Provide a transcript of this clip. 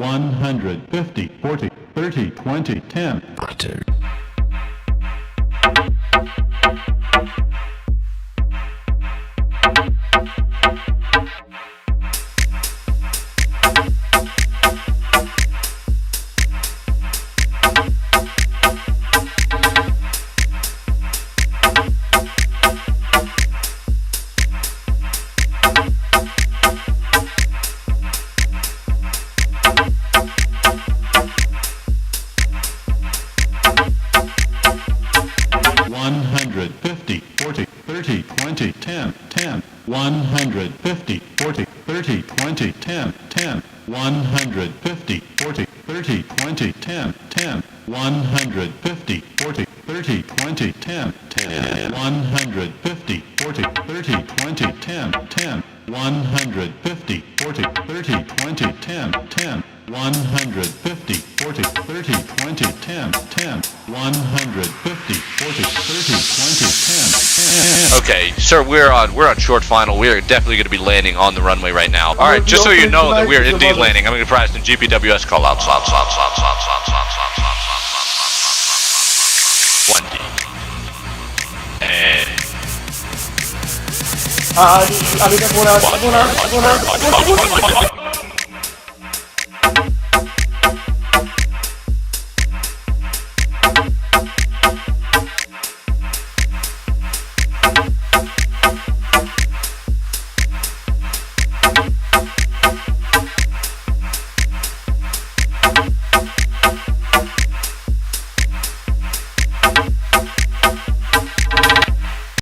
150, 40, 30, 20, 10. Roger. Okay, sir, we're on short final. We are definitely going to be landing on the runway right now. All right, just so you know that we are indeed landing. I'm going to provide some GPWS callouts. 20. And... I need that one out.